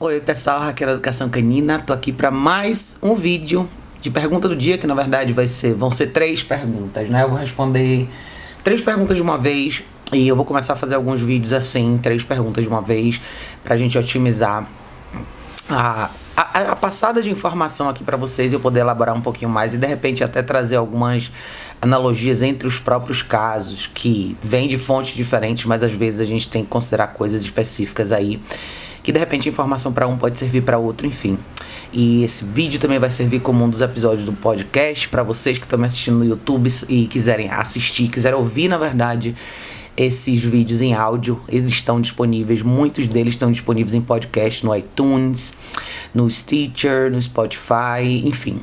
Oi pessoal, Raquel da Educação Canina, tô aqui para mais um vídeo de pergunta do dia, que na verdade vão ser 3 perguntas, né? Eu vou responder 3 perguntas de uma vez e eu vou começar a fazer alguns vídeos assim, 3 perguntas de uma vez, pra gente otimizar a passada de informação aqui para vocês e eu poder elaborar um pouquinho mais e de repente até trazer algumas analogias entre os próprios casos, que vêm de fontes diferentes, mas às vezes a gente tem que considerar coisas específicas aí, que de repente a informação para um pode servir para outro, enfim. E esse vídeo também vai servir como um dos episódios do podcast para vocês que estão me assistindo no YouTube e quiserem assistir, quiserem ouvir, na verdade, esses vídeos em áudio. Eles estão disponíveis, muitos deles estão disponíveis em podcast no iTunes, no Stitcher, no Spotify, enfim,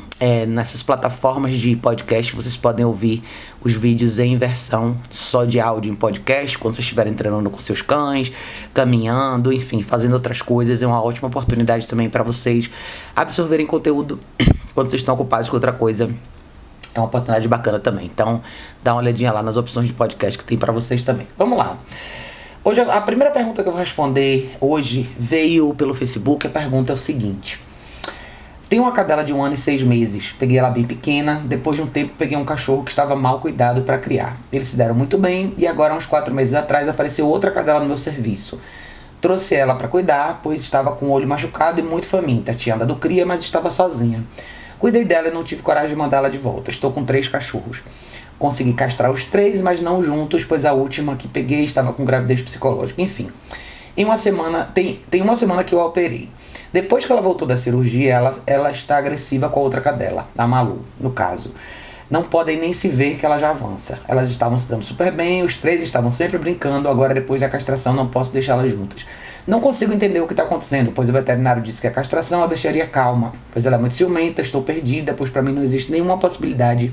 nessas plataformas de podcast vocês podem ouvir os vídeos em versão só de áudio em podcast, quando vocês estiverem treinando com seus cães, caminhando, enfim, fazendo outras coisas. É uma ótima oportunidade também para vocês absorverem conteúdo quando vocês estão ocupados com outra coisa. É uma oportunidade bacana também. Então, dá uma olhadinha lá nas opções de podcast que tem pra vocês também. Vamos lá. Hoje, a primeira pergunta que eu vou responder hoje veio pelo Facebook. A pergunta é o seguinte. Tenho uma cadela de 1 ano e 6 meses. Peguei ela bem pequena. Depois de um tempo, peguei um cachorro que estava mal cuidado para criar. Eles se deram muito bem e agora, uns 4 meses atrás, apareceu outra cadela no meu serviço. Trouxe ela para cuidar, pois estava com o olho machucado e muito faminta. Tinha andado cria, mas estava sozinha. Cuidei dela e não tive coragem de mandá-la de volta. Estou com 3 cachorros. Consegui castrar os 3, mas não juntos, pois a última que peguei estava com gravidez psicológica. Enfim, tem uma semana que eu a operei. Depois que ela voltou da cirurgia, ela está agressiva com a outra cadela, a Malu, no caso. Não podem nem se ver que ela já avança. Elas estavam se dando super bem, os 3 estavam sempre brincando, agora depois da castração não posso deixá-las juntas. Não consigo entender o que está acontecendo, pois o veterinário disse que a castração a deixaria calma, pois ela é muito ciumenta, estou perdida, pois para mim não existe nenhuma possibilidade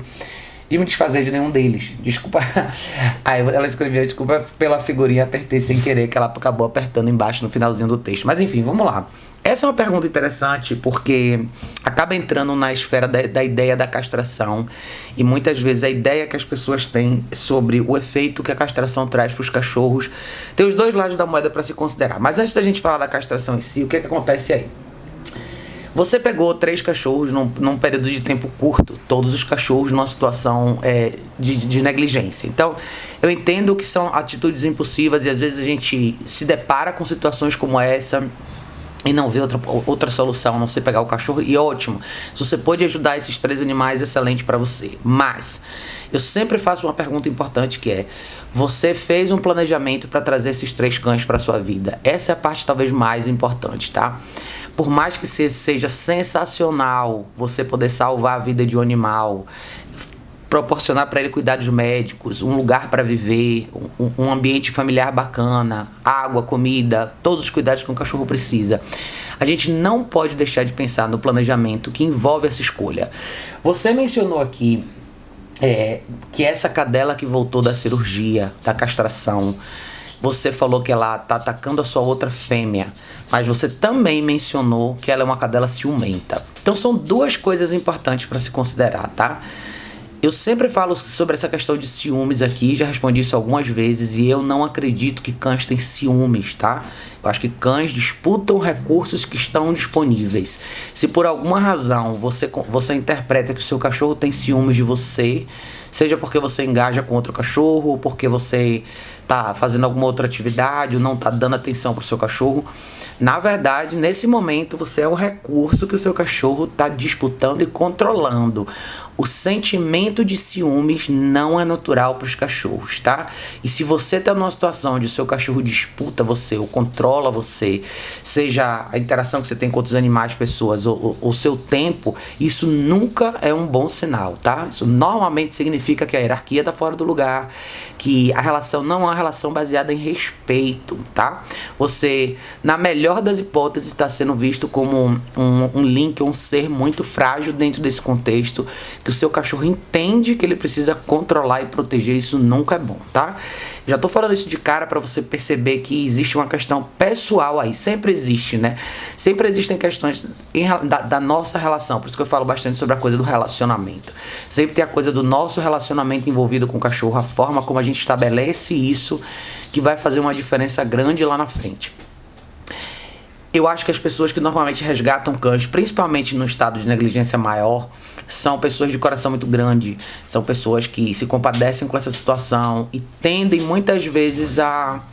de me desfazer de nenhum deles. Desculpa. Aí ela escreveu, desculpa pela figurinha, apertei sem querer, que ela acabou apertando embaixo no finalzinho do texto. Mas enfim, vamos lá. Essa é uma pergunta interessante porque acaba entrando na esfera da ideia da castração e muitas vezes a ideia que as pessoas têm sobre o efeito que a castração traz para os cachorros. Tem os dois lados da moeda para se considerar. Mas antes da gente falar da castração em si, o que acontece aí? Você pegou 3 cachorros num período de tempo curto, todos os cachorros numa situação de negligência. Então, eu entendo que são atitudes impulsivas e às vezes a gente se depara com situações como essa e não vê outra solução a não ser pegar o cachorro, e ótimo. Se você pode ajudar esses 3 animais, excelente para você. Mas eu sempre faço uma pergunta importante que é: você fez um planejamento para trazer esses 3 cães para sua vida? Essa é a parte talvez mais importante, tá? Por mais que seja sensacional você poder salvar a vida de um animal, proporcionar para ele cuidados médicos, um lugar para viver, um ambiente familiar bacana, água, comida, todos os cuidados que um cachorro precisa, a gente não pode deixar de pensar no planejamento que envolve essa escolha. Você mencionou aqui que essa cadela que voltou da cirurgia, da castração, você falou que ela tá atacando a sua outra fêmea, mas você também mencionou que ela é uma cadela ciumenta. Então são 2 coisas importantes para se considerar, tá? Eu sempre falo sobre essa questão de ciúmes aqui, já respondi isso algumas vezes, e eu não acredito que cães têm ciúmes, tá? Eu acho que cães disputam recursos que estão disponíveis. Se por alguma razão você interpreta que o seu cachorro tem ciúmes de você, seja porque você engaja com outro cachorro, ou porque você tá fazendo alguma outra atividade, ou não tá dando atenção pro seu cachorro, na verdade, nesse momento, você é um recurso que o seu cachorro tá disputando e controlando. O sentimento de ciúmes não é natural para os cachorros, tá? E se você tá numa situação onde o seu cachorro disputa você ou controla você, seja a interação que você tem com outros animais, pessoas, ou o seu tempo, isso nunca é um bom sinal, tá? Isso normalmente significa que a hierarquia tá fora do lugar, que a relação não é uma relação baseada em respeito, tá? Você, na melhor das hipóteses, está sendo visto como um link, um ser muito frágil dentro desse contexto, que o seu cachorro entende que ele precisa controlar e proteger. Isso nunca é bom, tá? Já tô falando isso de cara para você perceber que existe uma questão pessoal aí, sempre existe, né? Sempre existem questões da nossa relação, por isso que eu falo bastante sobre a coisa do relacionamento. Sempre tem a coisa do nosso relacionamento envolvido com o cachorro, a forma como a gente estabelece isso, que vai fazer uma diferença grande lá na frente. Eu acho que as pessoas que normalmente resgatam cães, principalmente no estado de negligência maior, são pessoas de coração muito grande, são pessoas que se compadecem com essa situação e tendem muitas vezes a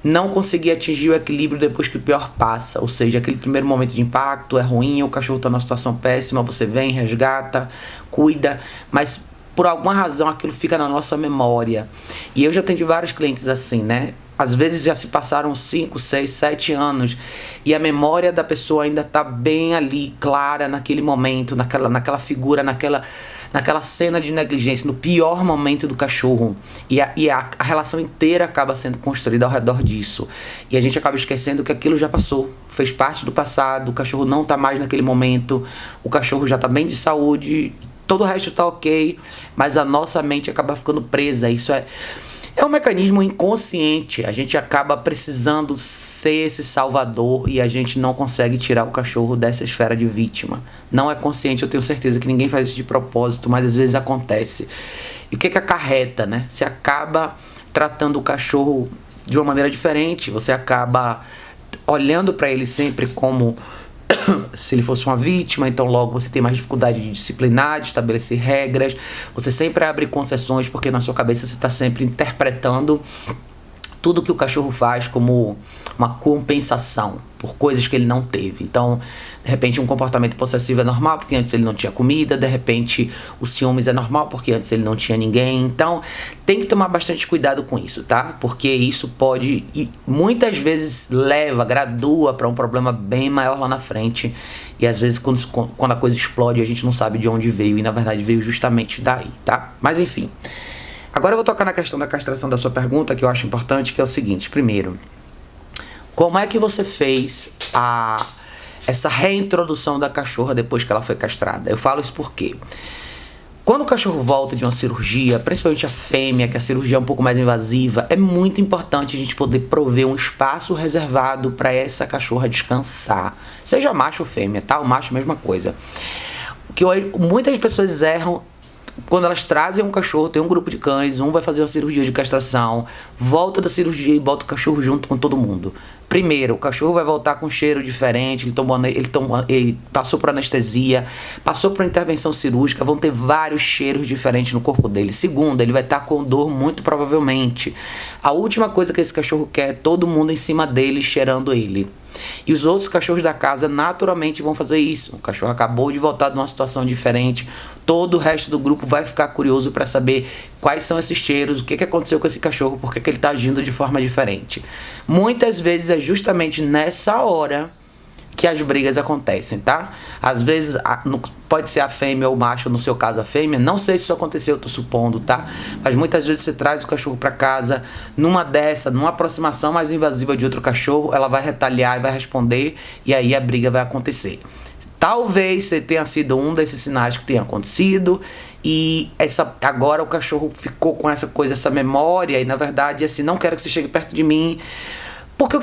não conseguir atingir o equilíbrio depois que o pior passa. Ou seja, aquele primeiro momento de impacto é ruim, o cachorro está numa situação péssima, você vem, resgata, cuida, mas por alguma razão aquilo fica na nossa memória. E eu já atendi vários clientes assim, né? Às vezes já se passaram 5, 6, 7 anos e a memória da pessoa ainda está bem ali, clara naquele momento, naquela figura, naquela cena de negligência, no pior momento do cachorro. E a relação inteira acaba sendo construída ao redor disso. E a gente acaba esquecendo que aquilo já passou, fez parte do passado, o cachorro não está mais naquele momento, o cachorro já está bem de saúde, todo o resto está ok, mas a nossa mente acaba ficando presa. Isso é um mecanismo inconsciente. A gente acaba precisando ser esse salvador e a gente não consegue tirar o cachorro dessa esfera de vítima. Não é consciente, eu tenho certeza que ninguém faz isso de propósito, mas às vezes acontece. E o que acarreta, né? Você acaba tratando o cachorro de uma maneira diferente, você acaba olhando para ele sempre como se ele fosse uma vítima, então logo você tem mais dificuldade de disciplinar, de estabelecer regras, você sempre abre concessões porque na sua cabeça você está sempre interpretando tudo que o cachorro faz como uma compensação por coisas que ele não teve. Então, de repente, um comportamento possessivo é normal porque antes ele não tinha comida, de repente o ciúmes é normal porque antes ele não tinha ninguém. Então, tem que tomar bastante cuidado com isso, tá? Porque isso pode, e muitas vezes gradua para um problema bem maior lá na frente. E às vezes quando a coisa explode, a gente não sabe de onde veio e na verdade veio justamente daí, tá? Mas enfim. Agora eu vou tocar na questão da castração da sua pergunta, que eu acho importante, que é o seguinte. Primeiro, como é que você fez essa reintrodução da cachorra depois que ela foi castrada? Eu falo isso porque quando o cachorro volta de uma cirurgia, principalmente a fêmea, que a cirurgia é um pouco mais invasiva, é muito importante a gente poder prover um espaço reservado para essa cachorra descansar. Seja macho ou fêmea, tá? O macho é a mesma coisa. Que muitas pessoas erram quando elas trazem um cachorro, tem um grupo de cães, um vai fazer uma cirurgia de castração, volta da cirurgia e bota o cachorro junto com todo mundo. Primeiro, o cachorro vai voltar com um cheiro diferente, ele passou por anestesia, passou por intervenção cirúrgica, vão ter vários cheiros diferentes no corpo dele. Segundo, ele vai estar com dor muito provavelmente. A última coisa que esse cachorro quer é todo mundo em cima dele, cheirando ele. E os outros cachorros da casa naturalmente vão fazer isso. O cachorro acabou de voltar de uma situação diferente, todo o resto do grupo vai ficar curioso para saber quais são esses cheiros, o que aconteceu com esse cachorro, por que ele está agindo de forma diferente. Muitas vezes é justamente nessa hora que as brigas acontecem, tá? Às vezes pode ser a fêmea ou o macho, no seu caso a fêmea, não sei se isso aconteceu, eu tô supondo, tá? Mas muitas vezes você traz o cachorro para casa, numa aproximação mais invasiva de outro cachorro, ela vai retaliar e vai responder, e aí a briga vai acontecer. Talvez você tenha sido um desses sinais que tenha acontecido e agora o cachorro ficou com essa coisa, essa memória, e na verdade assim, não quero que você chegue perto de mim. Porque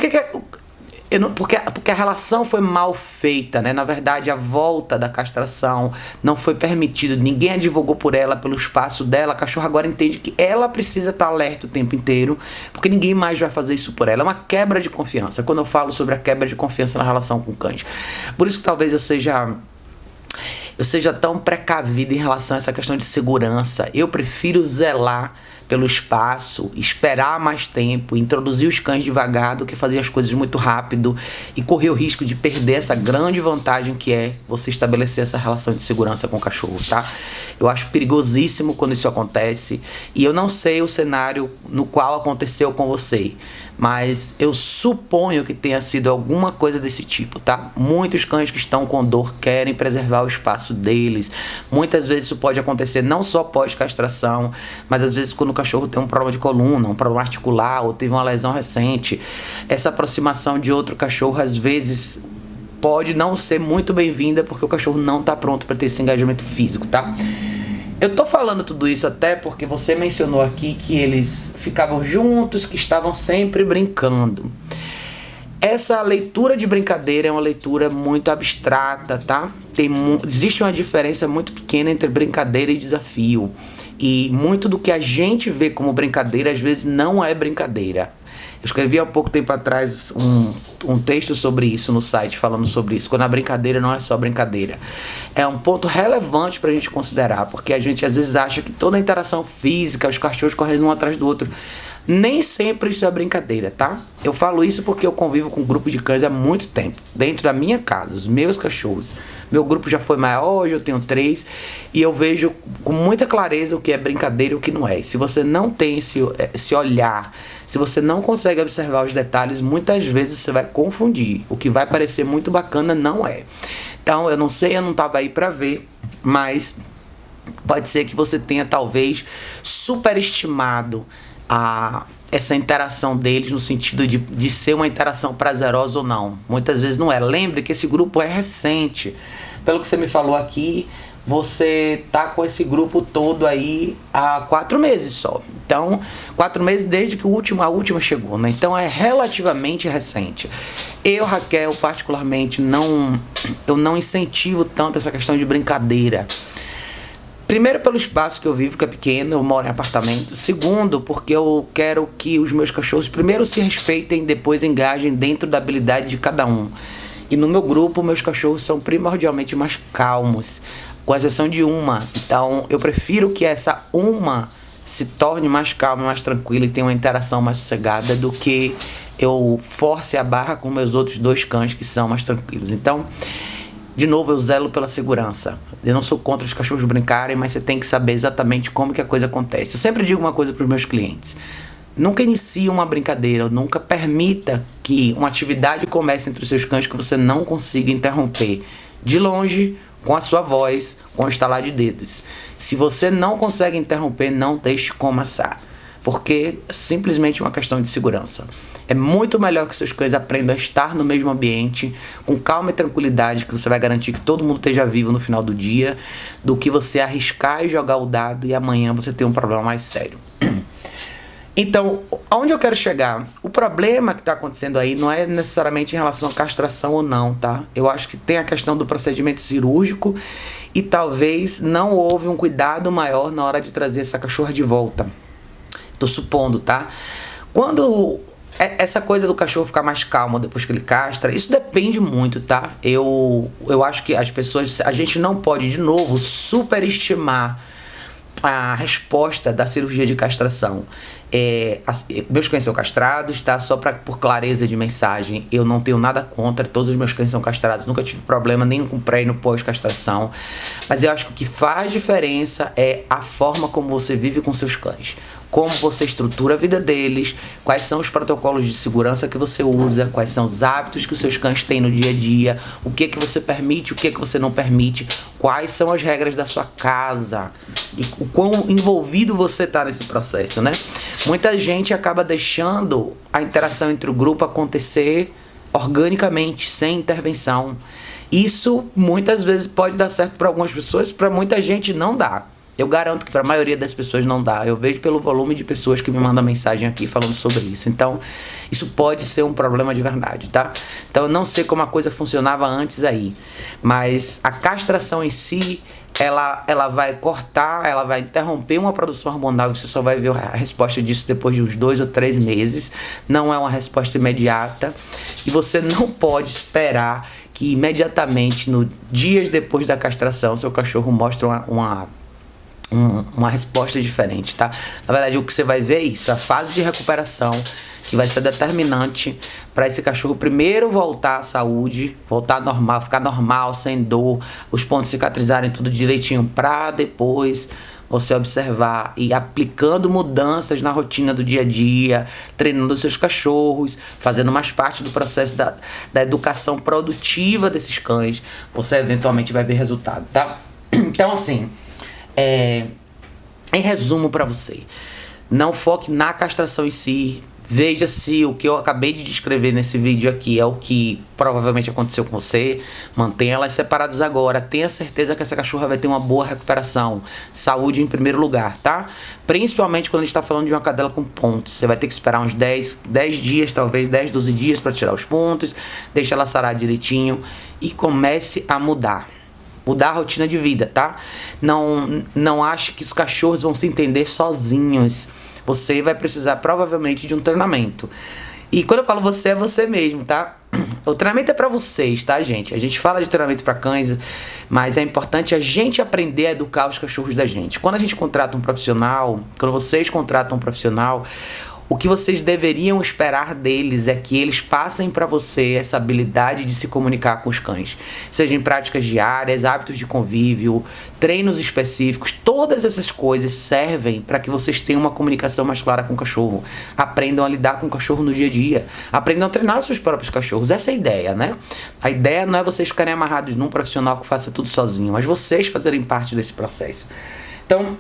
porque a relação foi mal feita, né? Na verdade, a volta da castração não foi permitido, ninguém advogou por ela, pelo espaço dela. A cachorra agora entende que ela precisa estar alerta o tempo inteiro, porque ninguém mais vai fazer isso por ela. É uma quebra de confiança, quando eu falo sobre a quebra de confiança na relação com cães. Por isso que talvez eu seja tão precavido em relação a essa questão de segurança. Eu prefiro zelar pelo espaço, esperar mais tempo, introduzir os cães devagar do que fazer as coisas muito rápido e correr o risco de perder essa grande vantagem que é você estabelecer essa relação de segurança com o cachorro, tá? Eu acho perigosíssimo quando isso acontece e eu não sei o cenário no qual aconteceu com você, mas eu suponho que tenha sido alguma coisa desse tipo, tá? Muitos cães que estão com dor querem preservar o espaço deles. Muitas vezes isso pode acontecer não só pós-castração, mas às vezes quando o cachorro tem um problema de coluna, um problema articular ou teve uma lesão recente. Essa aproximação de outro cachorro às vezes pode não ser muito bem-vinda porque o cachorro não está pronto para ter esse engajamento físico, tá? Eu tô falando tudo isso até porque você mencionou aqui que eles ficavam juntos, que estavam sempre brincando. Essa leitura de brincadeira é uma leitura muito abstrata, tá? Existe uma diferença muito pequena entre brincadeira e desafio. E muito do que a gente vê como brincadeira, às vezes não é brincadeira. Eu escrevi há pouco tempo atrás um texto sobre isso no site, falando sobre isso. Quando a brincadeira não é só brincadeira. É um ponto relevante pra gente considerar, porque a gente às vezes acha que toda a interação física, os cachorros correndo um atrás do outro, nem sempre isso é brincadeira, tá? Eu falo isso porque eu convivo com um grupo de cães há muito tempo, dentro da minha casa, os meus cachorros. Meu grupo já foi maior, hoje eu tenho 3, e eu vejo com muita clareza o que é brincadeira e o que não é. E se você não tem esse olhar, se você não consegue observar os detalhes, muitas vezes você vai confundir. O que vai parecer muito bacana não é. Então, eu não sei, eu não estava aí para ver, mas pode ser que você tenha talvez superestimado essa interação deles no sentido de ser uma interação prazerosa ou não. Muitas vezes não é. Lembre que esse grupo é recente. Pelo que você me falou aqui, você tá com esse grupo todo aí há 4 meses só. Então, 4 meses desde que a última chegou, né? Então é relativamente recente. Eu, Raquel, particularmente, eu não incentivo tanto essa questão de brincadeira. Primeiro, pelo espaço que eu vivo, que é pequeno, eu moro em apartamento. Segundo, porque eu quero que os meus cachorros primeiro se respeitem, depois engajem dentro da habilidade de cada um. E no meu grupo, meus cachorros são primordialmente mais calmos, com exceção de uma. Então, eu prefiro que essa uma se torne mais calma, mais tranquila e tenha uma interação mais sossegada do que eu force a barra com meus outros 2 cães que são mais tranquilos. Então, de novo, eu zelo pela segurança. Eu não sou contra os cachorros brincarem, mas você tem que saber exatamente como que a coisa acontece. Eu sempre digo uma coisa para os meus clientes. Nunca inicie uma brincadeira, nunca permita que uma atividade comece entre os seus cães que você não consiga interromper. De longe, com a sua voz, com o estalar de dedos. Se você não consegue interromper, não deixe começar. Porque é simplesmente uma questão de segurança. É muito melhor que seus cães aprendam a estar no mesmo ambiente, com calma e tranquilidade, que você vai garantir que todo mundo esteja vivo no final do dia, do que você arriscar e jogar o dado e amanhã você ter um problema mais sério. Então, aonde eu quero chegar? O problema que está acontecendo aí não é necessariamente em relação à castração ou não, tá? Eu acho que tem a questão do procedimento cirúrgico e talvez não houve um cuidado maior na hora de trazer essa cachorra de volta. Tô supondo, tá? Quando essa coisa do cachorro ficar mais calmo depois que ele castra, isso depende muito, tá? Eu acho que as pessoas, a gente não pode, de novo, superestimar a resposta da cirurgia de castração. Meus cães são castrados, tá? Só por clareza de mensagem, eu não tenho nada contra, todos os meus cães são castrados, nunca tive problema nem com pré e no pós-castração, mas eu acho que o que faz diferença é a forma como você vive com seus cães, como você estrutura a vida deles, quais são os protocolos de segurança que você usa, quais são os hábitos que os seus cães têm no dia a dia, o que você permite, o que você não permite, quais são as regras da sua casa e o quão envolvido você está nesse processo, né? Muita gente acaba deixando a interação entre o grupo acontecer organicamente, sem intervenção. Isso muitas vezes pode dar certo para algumas pessoas, para muita gente não dá. Eu garanto que para a maioria das pessoas não dá. Eu vejo pelo volume de pessoas que me mandam mensagem aqui falando sobre isso. Então, isso pode ser um problema de verdade, tá? Então, eu não sei como a coisa funcionava antes aí. Mas a castração em si, ela vai cortar, ela vai interromper uma produção hormonal e você só vai ver a resposta disso depois de uns 2 ou 3 meses. Não é uma resposta imediata. E você não pode esperar que imediatamente, dias depois da castração, seu cachorro mostre uma resposta diferente, tá? Na verdade, o que você vai ver é isso, a fase de recuperação, que vai ser determinante para esse cachorro primeiro voltar à saúde, voltar normal, ficar normal, sem dor, os pontos cicatrizarem tudo direitinho, para depois você observar e aplicando mudanças na rotina do dia a dia, treinando os seus cachorros, fazendo mais parte do processo da educação produtiva desses cães, você eventualmente vai ver resultado, tá? Então, assim, em resumo para você, não foque na castração em si. Veja se o que eu acabei de descrever nesse vídeo aqui é o que provavelmente aconteceu com você. Mantenha elas separadas agora. Tenha certeza que essa cachorra vai ter uma boa recuperação. Saúde em primeiro lugar, tá? Principalmente quando a gente tá falando de uma cadela com pontos. Você vai ter que esperar uns 10 dias, talvez 10, 12 dias para tirar os pontos. Deixa ela sarar direitinho e comece a mudar a rotina de vida, tá? Não ache que os cachorros vão se entender sozinhos. Você vai precisar provavelmente de um treinamento. E quando eu falo você, é você mesmo, tá? O treinamento é pra vocês, tá, gente? A gente fala de treinamento pra cães, mas é importante a gente aprender a educar os cachorros da gente. Quando a gente contrata um profissional, quando vocês contratam um profissional, o que vocês deveriam esperar deles é que eles passem para você essa habilidade de se comunicar com os cães. Seja em práticas diárias, hábitos de convívio, treinos específicos, todas essas coisas servem para que vocês tenham uma comunicação mais clara com o cachorro. Aprendam a lidar com o cachorro no dia a dia. Aprendam a treinar seus próprios cachorros. Essa é a ideia, né? A ideia não é vocês ficarem amarrados num profissional que faça tudo sozinho, mas vocês fazerem parte desse processo. Então...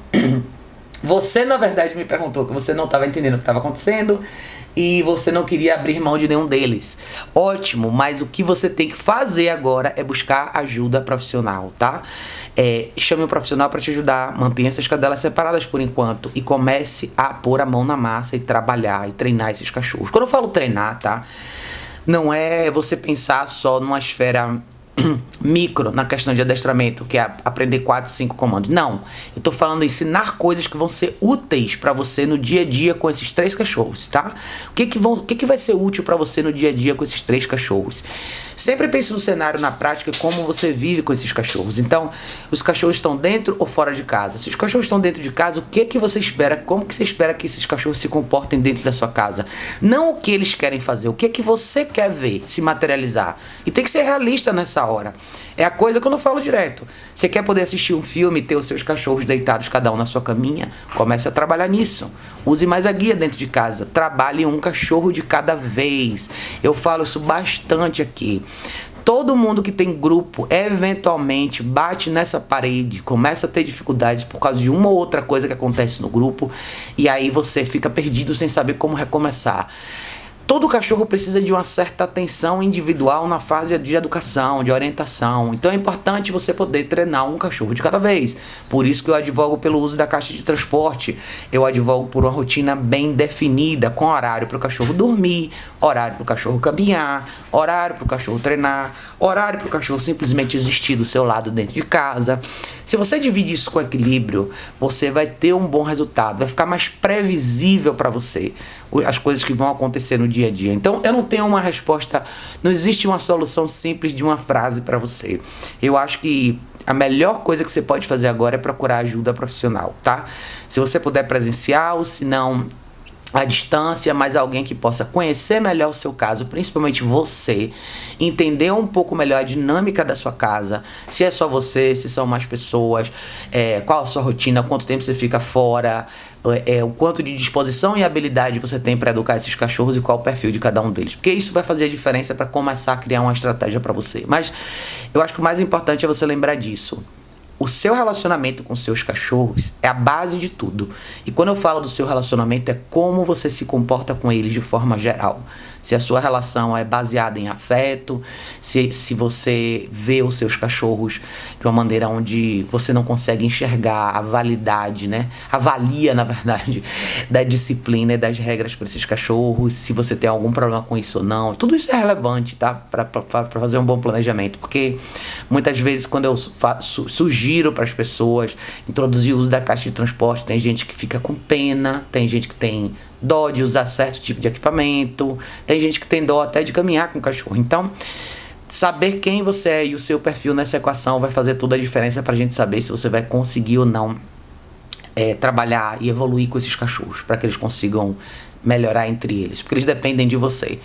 Você, na verdade, me perguntou que você não estava entendendo o que estava acontecendo e você não queria abrir mão de nenhum deles. Ótimo, mas o que você tem que fazer agora é buscar ajuda profissional, tá? Chame um profissional para te ajudar, mantenha essas cadelas separadas por enquanto e comece a pôr a mão na massa e trabalhar e treinar esses cachorros. Quando eu falo treinar, tá? Não é você pensar só numa esfera... micro na questão de adestramento, que é aprender 4, 5 comandos. Não, eu tô falando ensinar coisas que vão ser úteis para você no dia a dia com esses 3 cachorros, tá? O que vai ser útil para você no dia a dia com esses 3 cachorros? Sempre pense no cenário, na prática, como você vive com esses cachorros. Então, os cachorros estão dentro ou fora de casa? Se os cachorros estão dentro de casa, o que você espera? Como que você espera que esses cachorros se comportem dentro da sua casa? Não o que eles querem fazer, o que você quer ver se materializar. E tem que ser realista nessa hora. É a coisa que eu não falo direto. Você quer poder assistir um filme e ter os seus cachorros deitados cada um na sua caminha? Comece a trabalhar nisso. Use mais a guia dentro de casa. Trabalhe um cachorro de cada vez. Eu falo isso bastante aqui. Todo mundo que tem grupo, eventualmente, bate nessa parede, começa a ter dificuldades por causa de uma ou outra coisa que acontece no grupo, e aí você fica perdido sem saber como recomeçar. Todo cachorro precisa de uma certa atenção individual na fase de educação, de orientação. Então é importante você poder treinar um cachorro de cada vez. Por isso que eu advogo pelo uso da caixa de transporte. Eu advogo por uma rotina bem definida, com horário para o cachorro dormir, horário para o cachorro caminhar, horário para o cachorro treinar, horário para o cachorro simplesmente existir do seu lado dentro de casa. Se você divide isso com equilíbrio, você vai ter um bom resultado. Vai ficar mais previsível para você as coisas que vão acontecer no dia a dia. Então, eu não tenho uma resposta, não existe uma solução simples de uma frase para você. Eu acho que a melhor coisa que você pode fazer agora é procurar ajuda profissional, tá? Se você puder presencial, se não à distância, mas alguém que possa conhecer melhor o seu caso, principalmente você, entender um pouco melhor a dinâmica da sua casa, se é só você, se são mais pessoas, qual a sua rotina, quanto tempo você fica fora, o quanto de disposição e habilidade você tem para educar esses cachorros e qual o perfil de cada um deles, porque isso vai fazer a diferença para começar a criar uma estratégia para você. Mas eu acho que o mais importante é você lembrar disso. O seu relacionamento com seus cachorros é a base de tudo. E quando eu falo do seu relacionamento, é como você se comporta com eles de forma geral. Se a sua relação é baseada em afeto, se você vê os seus cachorros de uma maneira onde você não consegue enxergar a validade, né? Avalia, na verdade, da disciplina e das regras para esses cachorros, se você tem algum problema com isso ou não. Tudo isso é relevante, tá? Para fazer um bom planejamento. Porque muitas vezes, quando eu sugiro para as pessoas introduzir o uso da caixa de transporte, tem gente que fica com pena, tem gente que tem dó de usar certo tipo de equipamento, tem gente que tem dó até de caminhar com o cachorro. Então, saber quem você é e o seu perfil nessa equação vai fazer toda a diferença pra gente saber se você vai conseguir ou não trabalhar e evoluir com esses cachorros, para que eles consigam melhorar entre eles, porque eles dependem de você.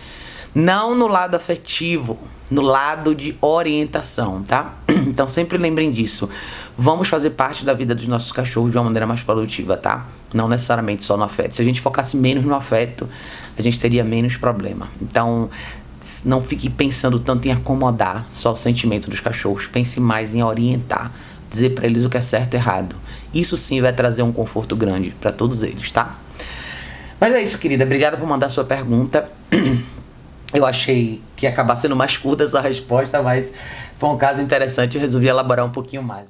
Não no lado afetivo, no lado de orientação, tá? Então sempre lembrem disso. Vamos fazer parte da vida dos nossos cachorros de uma maneira mais produtiva, tá? Não necessariamente só no afeto. Se a gente focasse menos no afeto, a gente teria menos problema. Então, não fique pensando tanto em acomodar só o sentimento dos cachorros. Pense mais em orientar, dizer pra eles o que é certo e errado. Isso sim vai trazer um conforto grande pra todos eles, tá? Mas é isso, querida. Obrigada por mandar sua pergunta. Eu achei que ia acabar sendo mais curta a sua resposta, mas foi um caso interessante e eu resolvi elaborar um pouquinho mais.